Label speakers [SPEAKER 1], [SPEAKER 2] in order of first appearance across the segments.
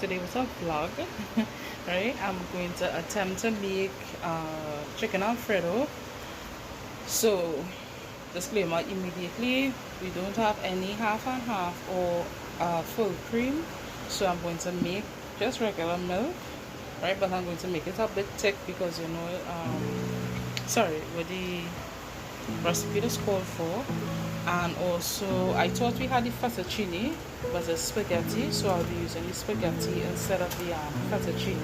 [SPEAKER 1] today with a vlog. Right, I'm going to attempt to make chicken Alfredo. So disclaimer immediately, we don't have any half and half or full cream, so I'm going to make just regular milk, right? But I'm going to make it a bit thick because sorry, with the recipe that's called for. And also I thought we had the fettuccine, but it's spaghetti, so I'll be using the spaghetti instead of the fettuccine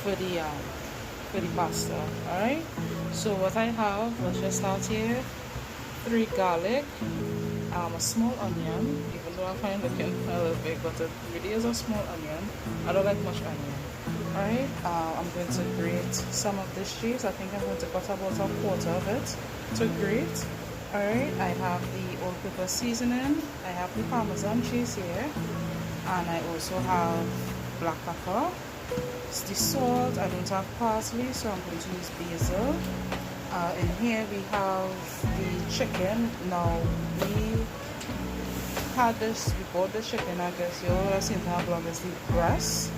[SPEAKER 1] for the pasta. Alright, so what I have, let's just start here. 3 garlic, a small onion, even though I find it looking a little big, but it really is a small onion. I don't like much onion. Alright, I'm going to grate some of this cheese. I think I'm going to cut about a quarter of it to grate. Alright, I have the all-purpose seasoning, I have the Parmesan cheese here, and I also have black pepper. It's the salt. I don't have parsley, so I'm going to use basil. In here we have the chicken. Now we had this, we bought the chicken, I guess you all have seen how long as the breast.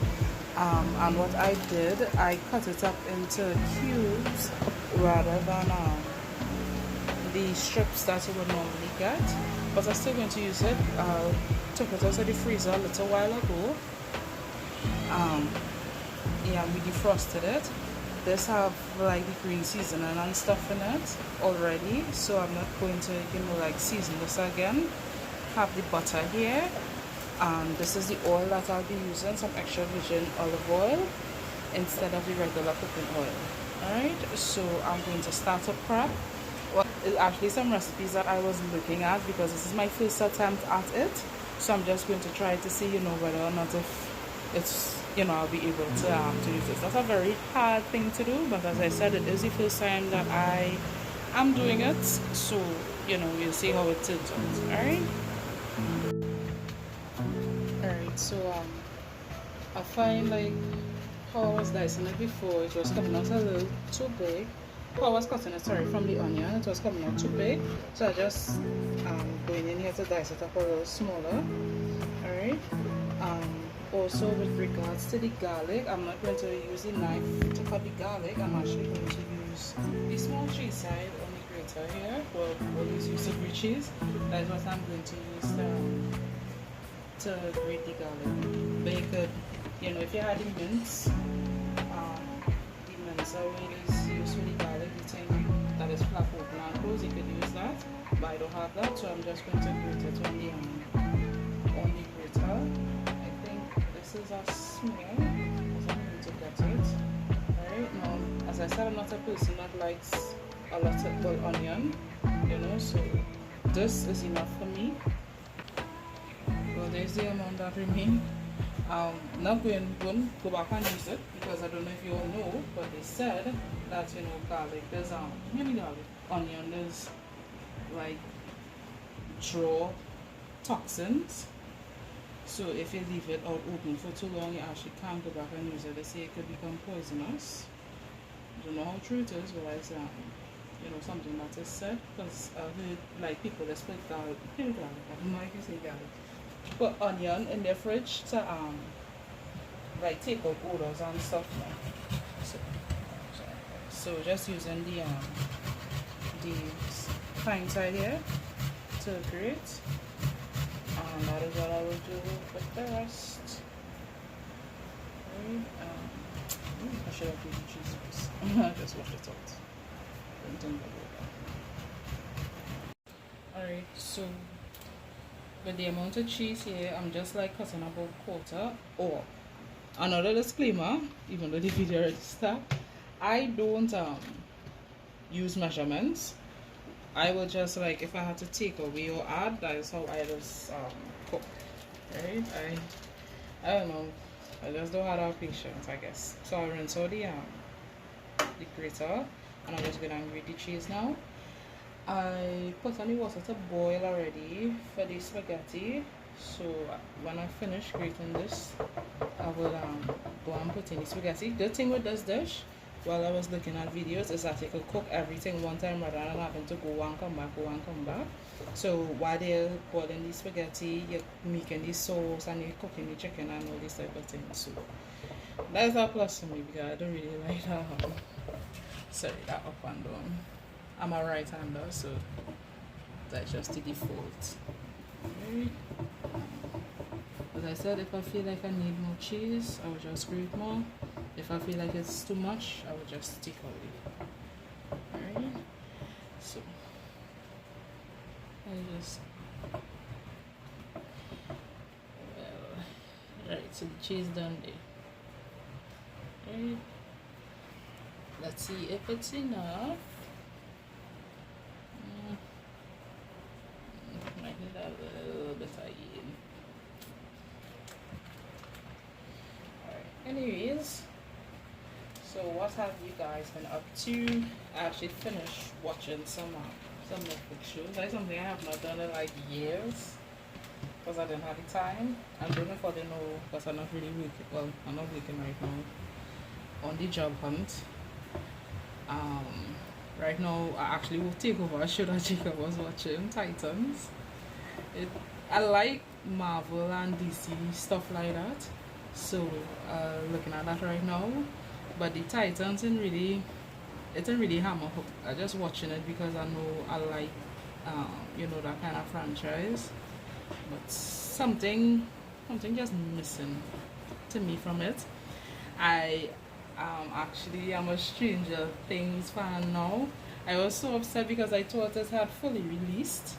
[SPEAKER 1] And what I did, I cut it up into cubes rather than the strips that you would normally get, but I'm still going to use it. Took it out of the freezer a little while ago. Yeah, we defrosted it. This have like the green seasoning and stuff in it already, so I'm not going to like season this again. Have the butter here, and this is the oil that I'll be using, some extra virgin olive oil instead of the regular cooking oil. Alright, so I'm going to start to prep. Well, it's actually some recipes that I was looking at because this is my first attempt at it, so I'm just going to try to see whether or not if it's I'll be able to use this. That's a very hard thing to do, but as I said, it is the first time that I am doing it, so we'll see how it turns out. Alright, so I find like how I was dicing it before, it was coming out a little too big. I was cutting it, sorry, from the onion, it was coming out too big, so I just going in here to dice it up a little smaller. Alright, also with regards to the garlic, I'm not going to use the knife to cut the garlic. I'm actually going to use the small cheese side on the grater here. Well, always use the grate cheese. That is what I'm going to use to grate the garlic. But you could, if you had the mince, the mince I always use for the garlic, the thing that is flap open and close, you could use that. But I don't have that, so I'm just going to grate it on the grater. I think this is a small, because I'm going to get it. Alright, now, as I said, I'm not a person that likes a lot of onion, so this is enough for me. Well, there's the amount that remains. Not going to go back and use it because I don't know if you all know, but they said that garlic is maybe garlic, onion is like draw toxins. So if you leave it out open for too long, you actually can't go back and use it. They say it could become poisonous. I don't know how true it is, but it's something that is said, because I've heard like people that put garlic, I don't know if you say garlic, put onion in their fridge to like take out odors and stuff. So just using the fine side here to grate. And that is what I will do with the rest. Right, I should have used cheese first. I just washed it out. Don't think about that. Alright, so with the amount of cheese here, I'm just like cutting about quarter. Or another disclaimer, even though the video already stopped, I don't use measurements. I will just like, if I had to take away or add, that is how I just cook. Right? I don't know. I just don't have that patience, I guess. So I rinse out the grater, and I'm just gonna grate the cheese now. I put on the water to boil already for the spaghetti. So when I finish grating this, I will go and put in the spaghetti. Good thing with this dish, while I was looking at videos is that you could cook everything one time rather than having to go and come back, go and come back. So while they're boiling the spaghetti, you're making the sauce and you're cooking the chicken and all these type of things. So that's a plus for me because I don't really like that. Sorry, that up and down. I'm a right hander, so that's just the default. Right. As I said, if I feel like I need more cheese, I will just grate more. If I feel like it's too much, I will just take away. Alright. So I just right, so the cheese done there. Right. Let's see if it's enough. Might need a little bit of yield. Alright, anyways, so what have you guys been up to? I actually finished watching some Netflix shows. That's something I have not done in like years because I didn't have the time. I don't know if I didn't know because I'm not really working. Well, I'm not working right now. On the job hunt. Right now I actually will take over a show that Jacob was watching, Titans. I like Marvel and DC stuff like that, so looking at that right now. But the Titans didn't really hammer hook. I just watching it because I know I like you know, that kind of franchise. But something just missing to me from it. I'm a Stranger Things fan now. I was so upset because I thought it had fully released,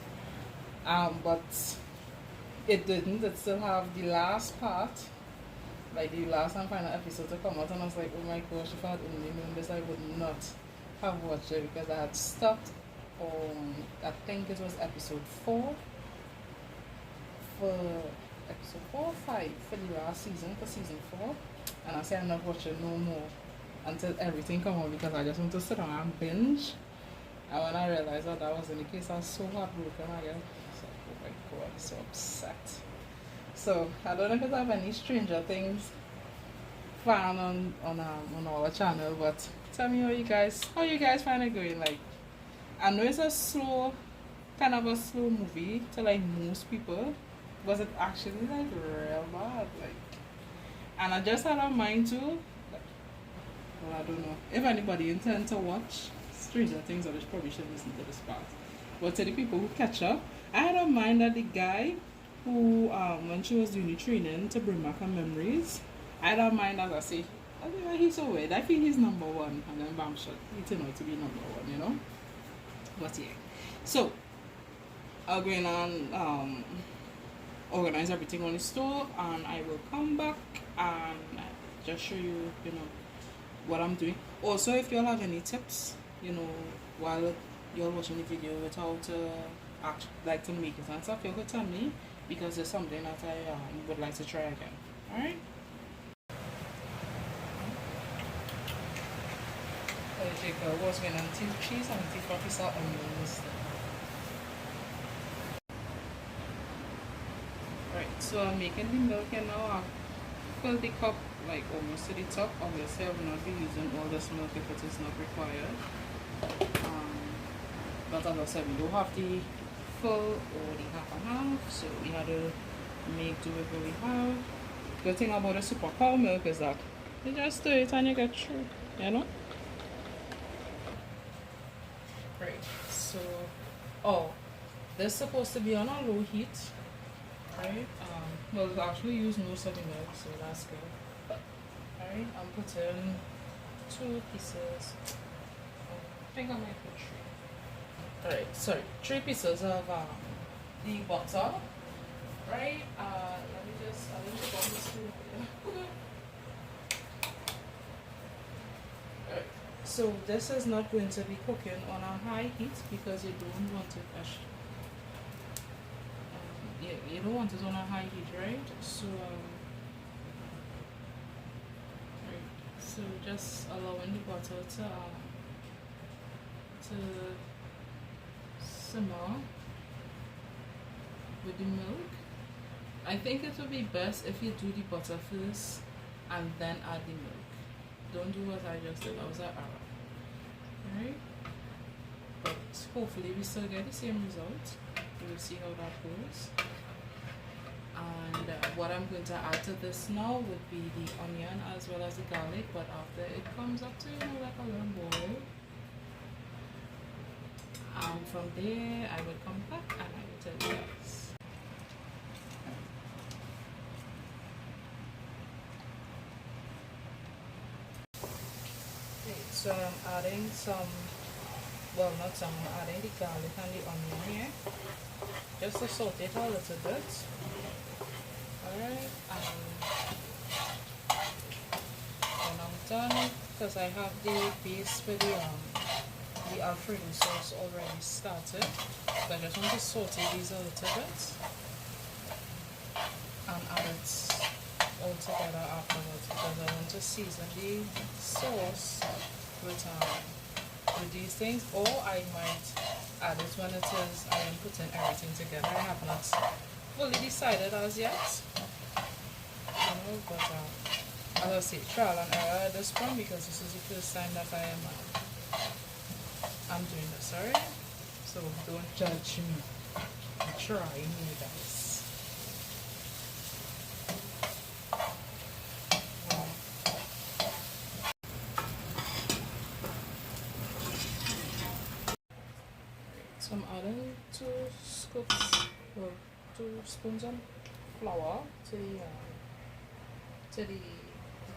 [SPEAKER 1] but it didn't. It still have the last part, like the last and final episode to come out, and I was like, oh my gosh, if I had only known this, I would not have watched it because I had stopped on, I think it was episode 4 or 5 for the last season, for season 4, and I said I'm not watching no more until everything come out because I just want to sit down and binge. And when I realized that wasn't the case, I was so heartbroken. I guess, so, oh my god, I'm so upset. So I don't know if I have any Stranger Things fan on our channel, but tell me how you guys find it going. Like, I know it's kind of a slow movie to like most people. Was it actually like real bad? Like, and I just had a mind to, like, well, I don't know if anybody intends to watch Stranger Things, I probably should listen to this part. But to the people who catch up, I had a mind that the guy who when she was doing the training to bring back her memories, I had a mind, as I say, I think he's so weird. I feel he's number one, and then bam shot, he turned out to be number one, you know. But yeah, so I'll go in and organize everything on the store, and I will come back and just show you, you know, what I'm doing. Also, if you all have any tips, you know, while you're watching the video with how to like to make it and stuff, you could tell me because it's something that I would like to try again. Alright? Jacob was going on cheese and tea coffee on onions. Right, so I'm making the milk and now I've filled the cup like almost to the top. Obviously I will not be using all this milk if it is not required. But as I said, we don't have the full or the half and half, so we had to make do with what we have. The thing about the super cow milk is that you just do it and you get through, you know? Right, so this is supposed to be on a low heat, right? Well, we actually use most of the milk, so that's good. Alright, I'm putting 2 pieces. I think I might put 3. Alright, sorry, 3 pieces of the butter. Right? Let me just put this through here. Alright, so this is not going to be cooking on a high heat because you don't want it you don't want it on a high heat, right? So so just allowing the butter to simmer with the milk. I think it would be best if you do the butter first and then add the milk. Don't do what I just did. That was an error. Alright? But hopefully we still get the same result. We'll see how that goes. And what I'm going to add to this now would be the onion as well as the garlic, but after it comes up to, you know, like a little boil. From there I will come back and I will tell you guys. Okay, so I'm adding some, well, not some, I'm adding the garlic and the onion here, just to saute it a little bit. Alright, when I'm done, because I have the base for the Alfredo sauce already started, so I just want to saute these a little bit and add it all together afterwards, because I want to season the sauce with these things, or I might add it when it is I am putting everything together. I have not fully decided as yet, you know, but as I say, trial and error at this point, because this is the first time that I'm doing this, alright? So don't judge me. I'm trying, you guys. So I'm adding 2 scoops or 2 spoons of flour to the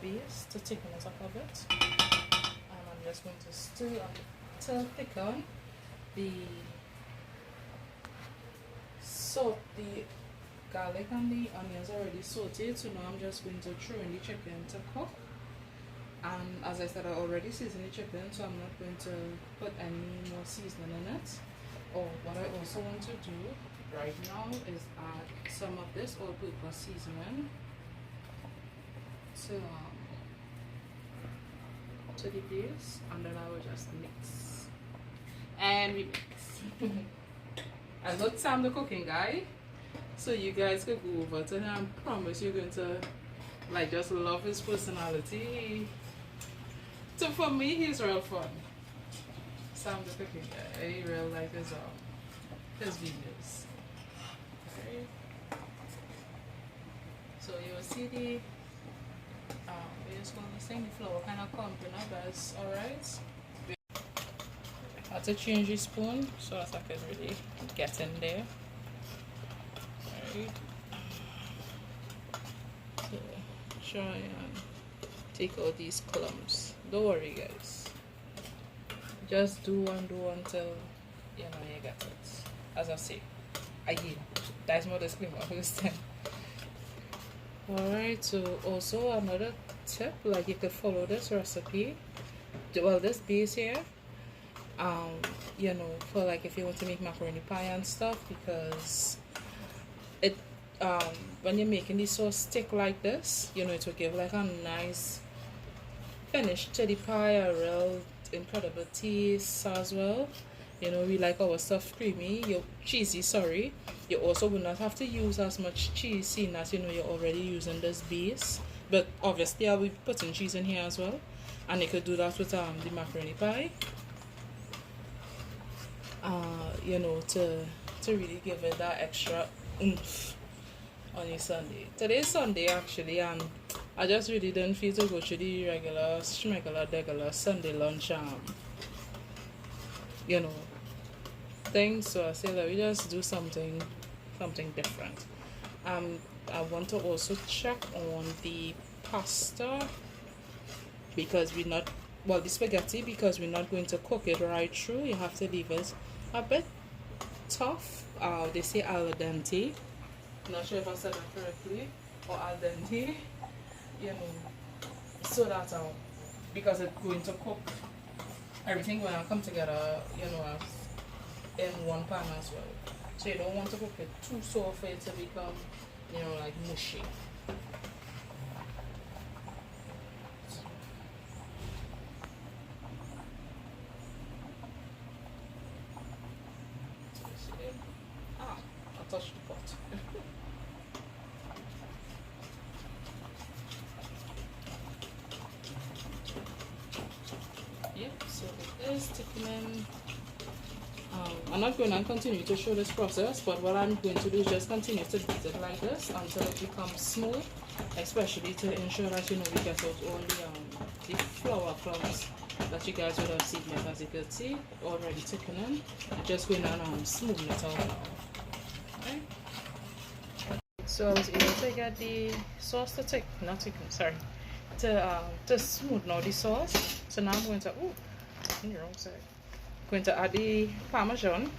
[SPEAKER 1] base to thicken it up a bit, and I'm just going to stir to thicken the garlic and the onions already sauteed. So now I'm just going to throw in the chicken to cook. And as I said, I already seasoned the chicken, so I'm not going to put any more seasoning in it. Or what I also want to do right now is add some of this all-purpose seasoning to the base, and then I will just mix and we mix. I got Sam the cooking guy, so you guys could go over to him. I promise you're going to like just love his personality. So for me, he's real fun. Sam the cooking guy. I really like his videos. Okay. So you will see the we're just going to sing the flour kind of clumping up as alright. I had to change the spoon so that I could really get in there. Alright. So try and take out these clumps. Don't worry guys. Just do until you know you get it. As I say, again, that's my disclaimer first time. Alright, so also another tip, like you could follow this recipe, well this base here, you know, for like if you want to make macaroni pie and stuff, because it when you're making the sauce thick like this, you know, it will give like a nice finish to the pie, a real incredible taste as well. You know, we like our stuff creamy, cheesy, sorry. You also will not have to use as much cheese, seeing that, you know, you're already using this base. But obviously I'll be putting cheese in here as well, and you could do that with the macaroni pie, you know, to really give it that extra oomph on your Sunday. Today's Sunday actually, and I just really didn't feel to go to the regular Sunday lunch you know, thing, so I said let me just do something different. I want to also check on the pasta, because we're not, well, the spaghetti, because we're not going to cook it right through. You have to leave it a bit tough. They say al dente. Not sure if I said that correctly, or al dente, you know, so that because it's going to cook everything when I come together, you know, in one pan as well. So you don't want to cook it too soft for it to become, you know, like mushy. I touched the pot. is thickening. I'm not going to continue to show this process, but what I'm going to do is just continue to beat it like this until it becomes smooth, especially to ensure that, you know, we get out all the flour clumps that you guys would have seen. As you can see, already thickening. Just going on smoothing it out now. Right? So I was able to get the sauce to to smooth now the sauce. So now I'm going to in your own side. Going to add the parmesan,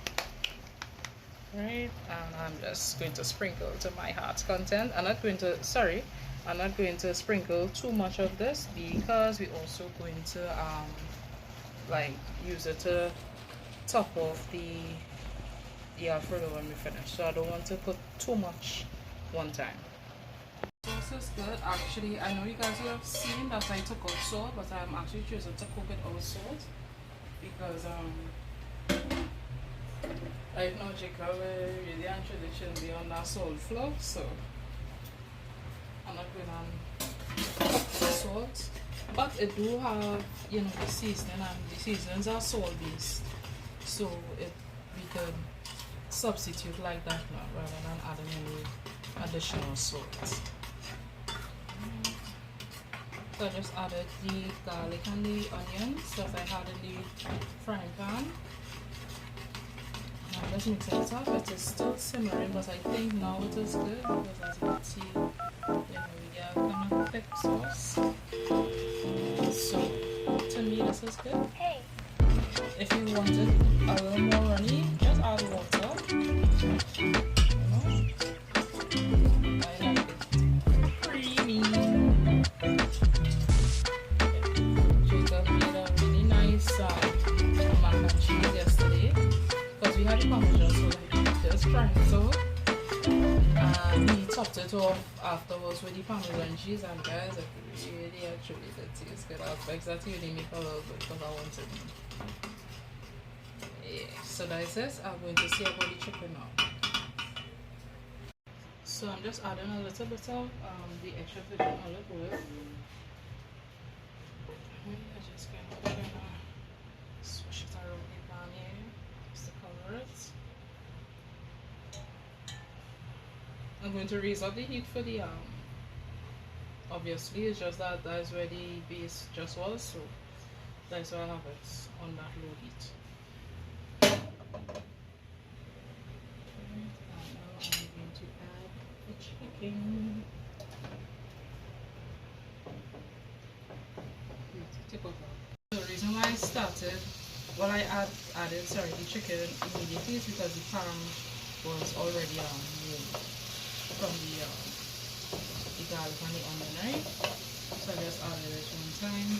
[SPEAKER 1] right? And I'm just going to sprinkle to my heart's content. I'm not going to sprinkle too much of this because we're also going to like use it to top off the Alfredo when we finish. So I don't want to put too much one time. Sauce is good. Actually, I know you guys will have seen that I took out salt, but I'm actually choosing to cook it out salt because right now chicken really and tradition beyond that salt flour, so I'm not going on salt, but it do have, you know, the seasoning, and the seasonings are salt based, so we can substitute like that now rather than adding any additional salt. So I just added the garlic and the onions that I had in the frying pan. Now let's mix it up. It is still simmering, but I think now it is good because as you can see, you know, we get kind of thick sauce. So to me this is good. Hey. If you want it a little more runny, just add water. You know? I like it creamy. Mac and cheese yesterday because we had the parmesan, so like just frying it out, and he topped it off afterwards with the parmesan cheese, and guys, it really actually did taste good. I was exactly really make a little bit because I wanted it. Yeah, so that's it. I'm going to see about the chicken now. So I'm just adding a little bit of the extra virgin olive oil. I just kind of swish it around the pan here just to cover it. I'm going to raise up the heat for the obviously it's just that is where the base just was, so that's why I have it on that low heat. And now I'm going to add the chicken. The reason why I started, well, I added the chicken immediately is because the pan was already warm from the garlic and the onion, right? So I just added it one time.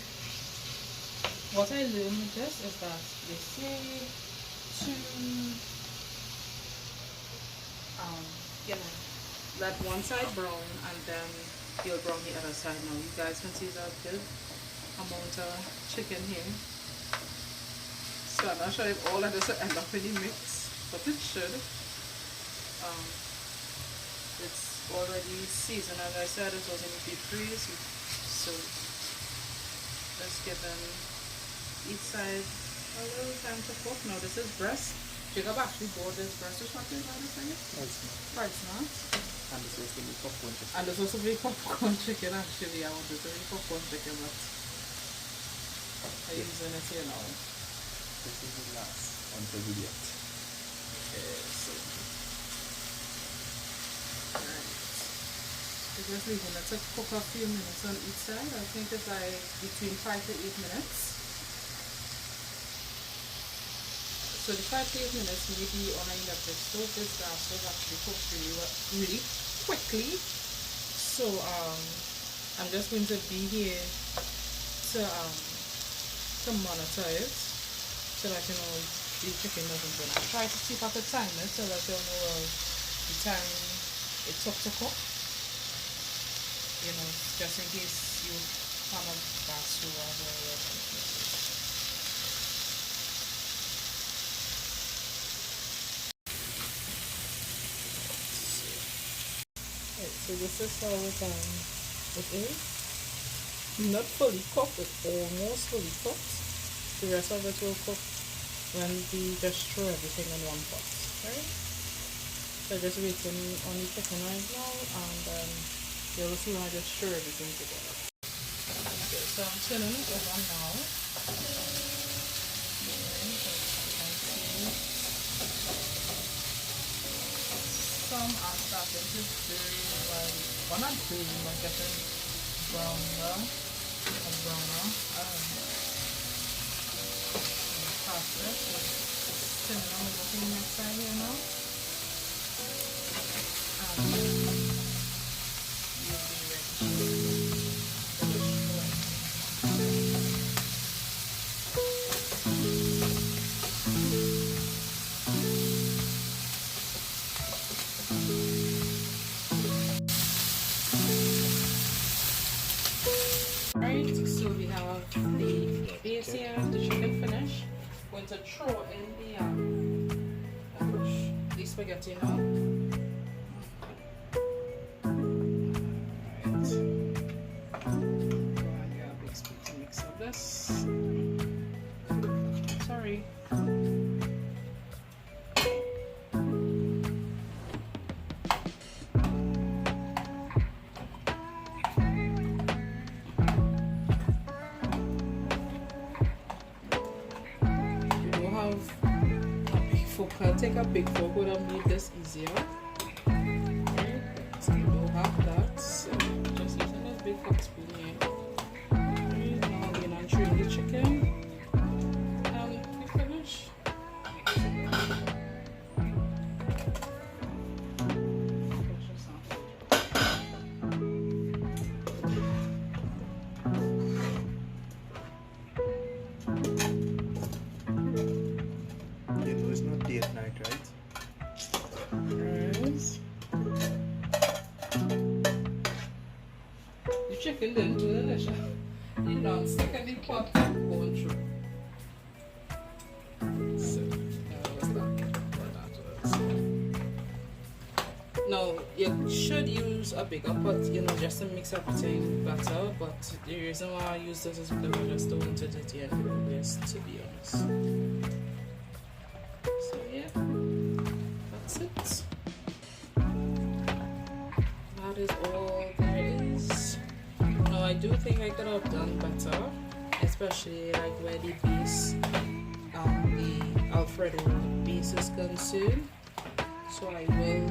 [SPEAKER 1] What I learned with this is that they say to you know, let one side brown and then you'll brown the other side. Now you guys can see that good amount of chicken here, so I'm not sure if all of this will end up in the mix, but it should. It's already seasoned, as I said. It was in deep freeze, so just give them each side a little time to cook. Now this is breast. Jacob actually bought this breast. Which one is that? Price not.
[SPEAKER 2] And this is the popcorn chicken.
[SPEAKER 1] And this also be popcorn chicken. Actually, I wanted to be popcorn chicken, but I'm using it here now.
[SPEAKER 2] This is the last until we get.
[SPEAKER 1] Okay, so right. So just leaving it to cook a few minutes on each side. I think it's like between 5 to 8 minutes. So the 5 to 8 minutes maybe on an electric stove. This gas stove actually cooks really quickly. So I'm just going to be here to monitor it so that you know the chicken doesn't burn. I try to see if I could time it so that you'll know the time it took to cook. You know, just in case you have a gas stove or whatever. So this is how it is. Not fully cooked, it's almost fully cooked. The rest of it will cook when we just throw everything in one pot. Right? So just waiting on the chicken right now, and you'll see when I just stir everything together. Okay, so I'm turning it over now. Some are starting to burn, well not burn, but getting browner and browner. Pasta, so turning on over to the next side here now. And you'll be ready. Right, so we have the base here, the chicken finish. Going to throw in the spaghetti now. Alright. Go and grab a big spoon to mix up this. Sorry. I'll take a big fork, would have made this easier. Right? So we don't have that, so just using this big fork spoon here. Right? Now I'm going to trim the chicken, and we finish.
[SPEAKER 2] Date night, right?
[SPEAKER 1] The chicken didn't do the delicious. The non-stick and the pot going through. So, now you should use a bigger pot, just to mix everything better. But the reason why I use this is because I just don't want it to dirty this, to be honest. So yeah, that's it. That is all there is. Now I do think I could have done better, especially like where the base, the Alfredo base is concerned. So I will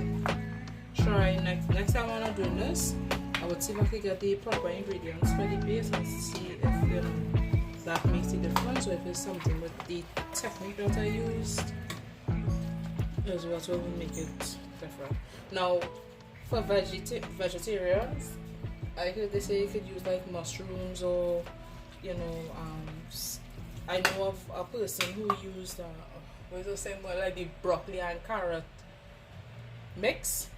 [SPEAKER 1] try next time when I'm doing this, I would see if I could get the proper ingredients for the base and see if that makes a difference, or if it's something with the technique that I used is what will make it different. Now, for vegetarians, I heard they say you could use like mushrooms, or I know of a person who used what is the same one, like the broccoli and carrot mix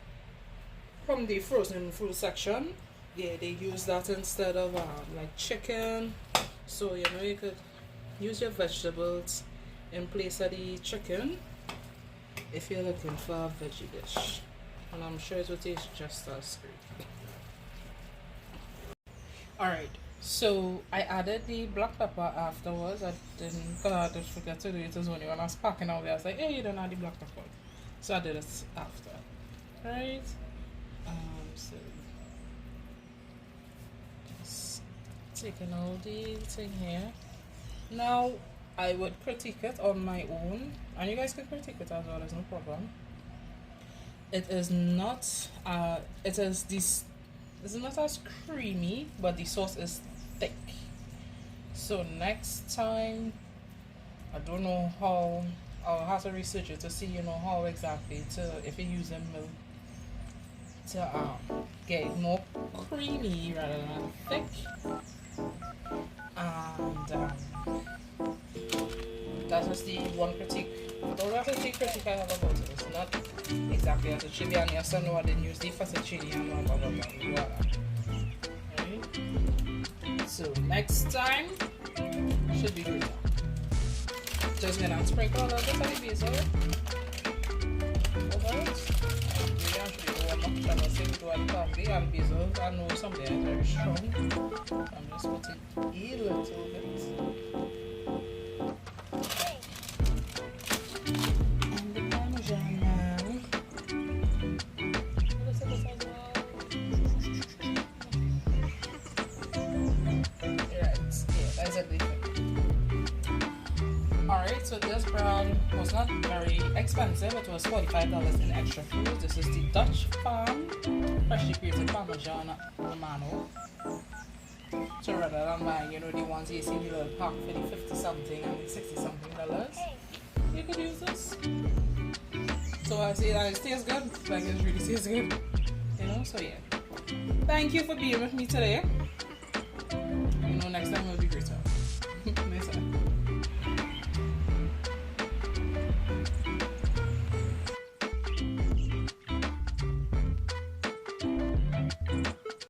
[SPEAKER 1] from the frozen food section. Yeah, they use that instead of like chicken. So you could use your vegetables in place of the chicken if you're looking for a veggie dish, and I'm sure it will taste just as great. Alright, so I added the black pepper afterwards. I just forget to do it. As only when I was packing out there, I was like, hey, you don't add the black pepper, so I did it after. Right, so just taking all the thing here. Now I would critique it on my own, and you guys can critique it as well, there's no problem. It is not it's not as creamy, but the sauce is thick. So next time, I don't know how, I'll have to research it to see how exactly if you're using milk to get it more creamy rather than thick. And that was the one critique. That's the critique I have about it. It's not exactly as it should be, and yes, I know I didn't use the fettuccine and blah blah blah. Right? So next time should be good. Just gonna sprinkle a little bit of the basil over it. We actually don't want much. I'm not saying we do the coffee and basil. I know something is very strong. I'm just putting a little bit. Is it leafy? Alright, so this bread was not very expensive. It was $45 in extra food. This is the Dutch Farm freshly created Parmesan Romano. So rather than buying, the ones you see in the little pack for the 50 something and the 60 something dollars, you could use this. So I say that it tastes good, like it really tastes good. So yeah. Thank you for being with me today. Next time we'll be